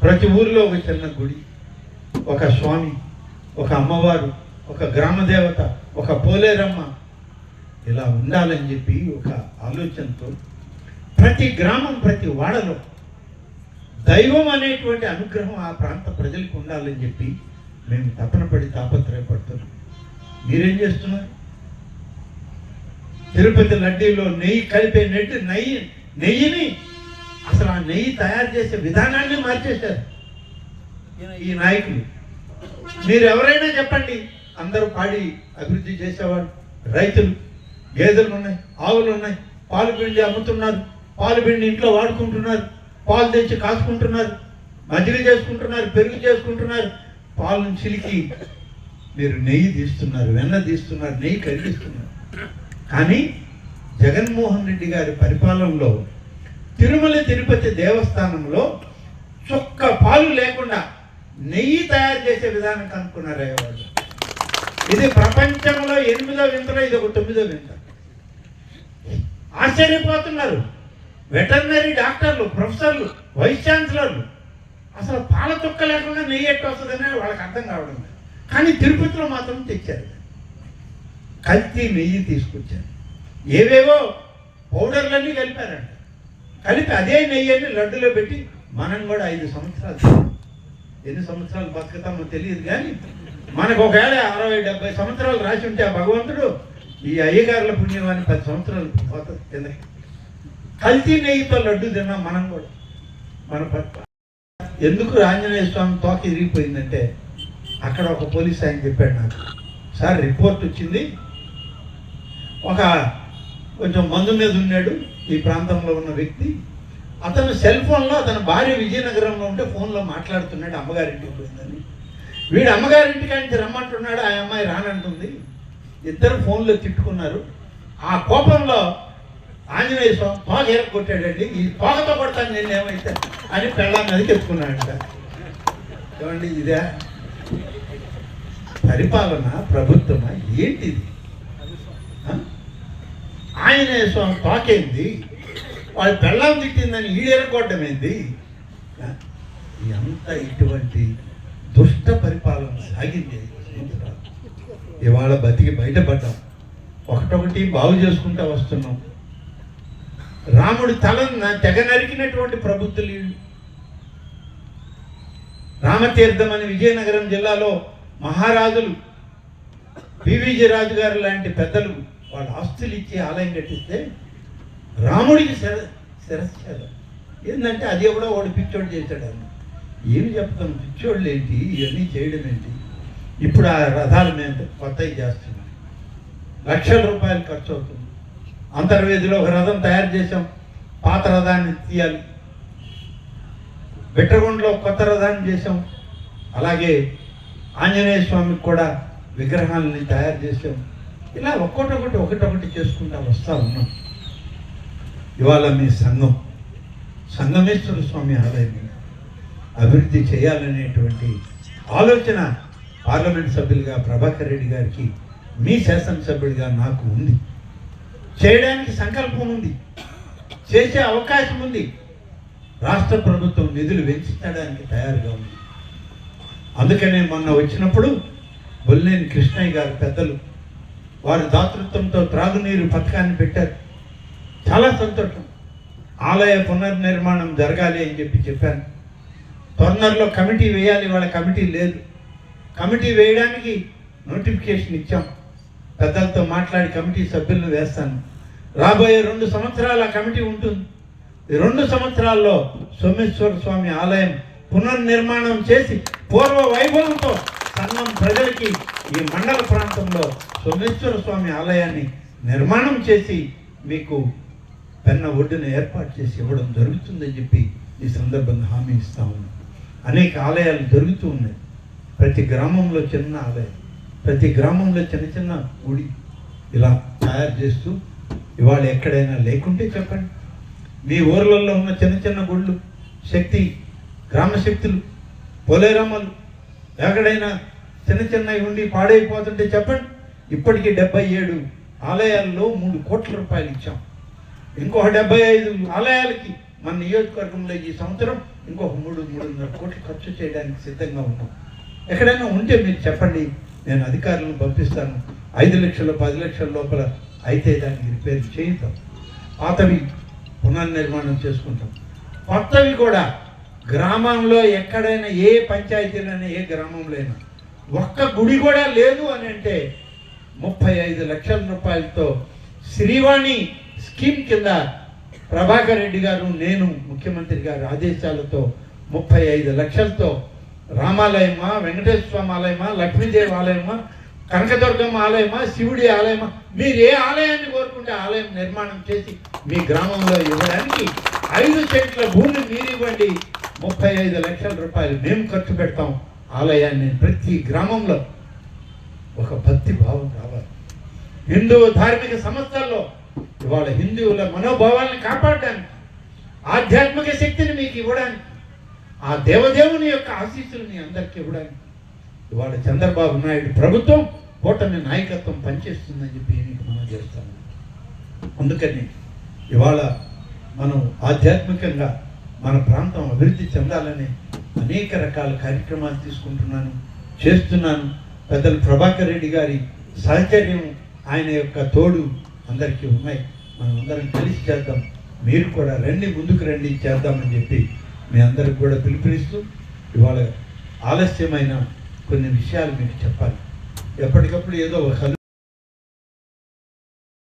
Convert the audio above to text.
ప్రతి ఊరిలో ఒక చిన్న గుడి, ఒక స్వామి, ఒక అమ్మవారు, ఒక గ్రామ దేవత, ఒక పోలేరమ్మ ఇలా ఉండాలని చెప్పి ఒక ఆలోచనతో ప్రతి గ్రామం, ప్రతి వాడలో దైవం అనేటువంటి అనుగ్రహం ఆ ప్రాంత ప్రజలకు ఉండాలని చెప్పి మేము తపన పడి తాపత్రయపడుతున్నాం. మీరేం చేస్తున్నారు? తిరుపతి లడ్డీలో నెయ్యి కలిపే నెయ్యిని అసలు ఆ నెయ్యి తయారు చేసే విధానాన్ని మార్చేశారు ఈ నాయకులు. మీరు ఎవరైనా చెప్పండి, అందరూ పాడి అభివృద్ధి చేసేవాళ్ళు, రైతులు, గేదెలు ఉన్నాయి, ఆవులు ఉన్నాయి, పాలు పిండి అమ్ముతున్నారు, పాలు పిండి ఇంట్లో వాడుకుంటున్నారు, పాలు తెచ్చి కాచుకుంటున్నారు, మజ్జిగ చేసుకుంటున్నారు, పెరుగు చేసుకుంటున్నారు, పాలను చిలికి మీరు నెయ్యి తీస్తున్నారు, వెన్న తీస్తున్నారు, నెయ్యి కరిగిస్తున్నారు. కానీ జగన్మోహన్ రెడ్డి గారి పరిపాలనలో తిరుమల తిరుపతి దేవస్థానంలో చుక్క పాలు లేకుండా నెయ్యి తయారు చేసే విధానం కనుక్కున్నారు వాళ్ళు. ఇది ప్రపంచంలో 8వ వింతలో ఇది ఒక 9వ వింత. ఆశ్చర్యపోతున్నారు వెటర్నరీ డాక్టర్లు, ప్రొఫెసర్లు, వైస్ ఛాన్సలర్లు. అసలు పాల చుక్క లేకుండా నెయ్యి ఎట్టు వస్తుందనే వాళ్ళకి అర్థం కావడం లేదు. కానీ తిరుపతిలో మాత్రం తెచ్చారు, కల్తీ నెయ్యి తీసుకొచ్చారు. ఏవేవో పౌడర్లన్నీ కలిపారంట. కలిపి అదే నెయ్యిని లడ్డులో పెట్టి మనం కూడా 5 సంవత్సరాలు, ఎన్ని సంవత్సరాలు బతుకుతామో తెలియదు, కానీ మనకు ఒకవేళ 60-70 సంవత్సరాలు రాసి ఉంటే ఆ భగవంతుడు ఈ అయ్యగారుల పుణ్యమాన్ని 10 సంవత్సరాలు పోతుంది కిందకి. కల్తీ నెయ్యితో లడ్డు తిన్నాం మనం కూడా. మన ఎందుకు ఆంజనేయ స్వామి తోక ఇరిగిపోయిందంటే అక్కడ ఒక పోలీస్ ఆయన చెప్పాడు నాకు, సార్ రిపోర్ట్ వచ్చింది, ఒక కొంచెం మందు మీద ఉన్నాడు ఈ ప్రాంతంలో ఉన్న వ్యక్తి, అతను సెల్ ఫోన్లో అతని భార్య విజయనగరంలో ఉంటే ఫోన్లో మాట్లాడుతున్నాడు, అమ్మగారింటికి పోయిందని. వీడు అమ్మగారింటికి ఆయన రమ్మంటున్నాడు, ఆ అమ్మాయి రానంటుంది. ఇద్దరు ఫోన్లో తిట్టుకున్నారు. ఆ కోపంలో ఆంజనేయ స్వామి తోక ఎరగొట్టాడండి, ఈ తోకతో కొడతాను నేను ఏమైతే అని పెళ్ళాం మీదకి ఎత్తుకున్నాడంట. ఏమండి ఇదే పరిపాలన, ప్రభుత్వమా ఏంటిది? ఆంజనేయ స్వామి తోకేంది, వాడు పెళ్ళాం తిట్టిందని ఈడెరగొట్టడం ఏంది? ఎంత ఇటువంటి దుష్ట పరిపాలన సాగింది. ఇవాళ బతికి బయటపడ్డాం, ఒకటొకటి బాగు చేసుకుంటూ వస్తున్నాం. రాముడి తలను తెగ నరికినటువంటి ప్రభుత్వాలు. రామతీర్థం అని విజయనగరం జిల్లాలో మహారాజులు పివిజి రాజు గారు లాంటి పెద్దలు వాళ్ళ ఆస్తులు ఇచ్చి ఆలయం కట్టిస్తే రాముడికి శిరస్సేద ఏంటంటే అది ఎవడో వాడు పిచ్చోడు చేశాడు అన్న. ఏమి చెప్తాం, పిచ్చోళ్ళు ఏంటి, ఇవన్నీ చేయడం ఏంటి? ఇప్పుడు ఆ రథాల మీద కొత్తవి చేస్తున్నాం, లక్షల రూపాయలు ఖర్చు అవుతుంది. అంతర్వేదిలో ఒక రథం తయారు చేసాం, పాత రథాన్ని తీయాలి. బిట్రగుండలో కొత్త రథాన్ని చేసాం. అలాగే ఆంజనేయ స్వామికి కూడా విగ్రహాలని తయారు చేసాం. ఇలా ఒకటొకటి చేసుకుంటా వస్తూ ఉన్నాం. ఇవాళ మీ సంగమేశ్వర స్వామి ఆలయం అభివృద్ధి చేయాలనేటువంటి ఆలోచన పార్లమెంట్ సభ్యులుగా ప్రభాకర్ రెడ్డి గారికి, మీ శాసనసభ్యుడిగా నాకు ఉంది. చేయడానికి సంకల్పం ఉంది, చేసే అవకాశం ఉంది. రాష్ట్ర ప్రభుత్వం నిధులు వెంచడానికి తయారుగా ఉంది. అందుకనే మొన్న వచ్చినప్పుడు బొల్లేని కృష్ణయ్య గారు పెద్దలు వారి దాతృత్వంతో త్రాగునీరు పథకాన్ని పెట్టారు. చాలా సంతోషం. ఆలయ పునర్నిర్మాణం జరగాలి అని చెప్పాను. తొందరలో కమిటీ వేయాలి, వాళ్ళ కమిటీ లేదు. కమిటీ వేయడానికి నోటిఫికేషన్ ఇచ్చాం. పెద్దలతో మాట్లాడి కమిటీ సభ్యులను వేస్తాను. రాబోయే 2 సంవత్సరాల కమిటీ ఉంటుంది. ఈ 2 సంవత్సరాల్లో సోమేశ్వర స్వామి ఆలయం పునర్నిర్మాణం చేసి పూర్వ వైభవంతో సంఘం ప్రజలకి ఈ మండల ప్రాంతంలో సోమేశ్వర స్వామి ఆలయాన్ని నిర్మాణం చేసి మీకు పెన్న ఒడ్డును ఏర్పాటు చేసి ఇవ్వడం జరుగుతుందని చెప్పి ఈ సందర్భంగా హామీ ఇస్తా ఉన్నాం. అనేక ఆలయాలు జరుగుతూ ఉన్నాయి. ప్రతి గ్రామంలో చిన్న ఆలయం, ప్రతి గ్రామంలో చిన్న గుడి ఇలా తయారు చేస్తూ ఇవాళ ఎక్కడైనా లేకుంటే చెప్పండి. మీ ఊర్లలో ఉన్న చిన్న గుళ్ళు, శక్తి గ్రామ శక్తులు, పోలేరమ్మలు ఎక్కడైనా చిన్నవి ఉండి పాడైపోతుంటే చెప్పండి. ఇప్పటికీ 77 ఆలయాల్లో 3 కోట్ల రూపాయలు ఇచ్చాం. ఇంకొక 75 ఆలయాలకి మన నియోజకవర్గంలో ఈ సంవత్సరం ఇంకొక 3-3.5 కోట్లు ఖర్చు చేయడానికి సిద్ధంగా ఉన్నాం. ఎక్కడైనా ఉంటే మీరు చెప్పండి, నేను అధికారులను పంపిస్తాను. 5 లక్షలు 10 లక్షల లోపల అయితే దానికి రిపేర్ చేయిద్దాం. పాతవి పునర్నిర్మాణం చేసుకుంటాం. కొత్తవి కూడా గ్రామంలో ఎక్కడైనా ఏ పంచాయతీలైనా ఏ గ్రామంలో అయినా ఒక్క గుడి కూడా లేదు అని అంటే 35 లక్షల రూపాయలతో శ్రీవాణి స్కీమ్ కింద ప్రభాకర్ రెడ్డి గారు, నేను ముఖ్యమంత్రి గారి ఆదేశాలతో 35 లక్షలతో రామాలయమా, వెంకటేశ్వర స్వామి ఆలయమా, లక్ష్మీదేవి ఆలయమా, కనకదుర్గమ్మ ఆలయమా, శివుడి ఆలయమా, మీరు ఏ ఆలయాన్ని కోరుకుంటే ఆలయం నిర్మాణం చేసి మీ గ్రామంలో ఇవ్వడానికి 5 సెంట్ల భూమి మీరు ఇవ్వండి, 35 లక్షల రూపాయలు మేము ఖర్చు పెడతాం. ఆలయాన్ని ప్రతి గ్రామంలో ఒక భక్తి భావం రావాలి. హిందూ ధార్మిక సంస్థల్లో ఇవాళ హిందువుల మనోభావాలను కాపాడడానికి, ఆధ్యాత్మిక శక్తిని మీకు ఇవ్వడానికి, ఆ దేవదేవుని యొక్క ఆశీస్సులు మీ అందరికీ ఇవ్వడానికి ఇవాళ చంద్రబాబు నాయుడు ప్రభుత్వం కూటమి నాయకత్వం పనిచేస్తుందని చెప్పి మీకు మనం చేస్తాము. అందుకని ఇవాళ మనం ఆధ్యాత్మికంగా మన ప్రాంతం అభివృద్ధి చెందాలని అనేక రకాల కార్యక్రమాలు చేస్తున్నాను. పెద్దలు ప్రభాకర్ రెడ్డి గారి సహచర్యం, ఆయన యొక్క తోడు అందరికీ ఉన్నాయి. మనం అందరం కలిసి చేద్దాం. మీరు కూడా రండి, ముందుకు రండి, చేద్దామని చెప్పి మీ అందరికి కూడా పిలుపునిస్తూ ఇవాళ ఆలస్యమైన కొన్ని విషయాలు మీకు చెప్పాలి. ఎప్పటికప్పుడు ఏదో ఒక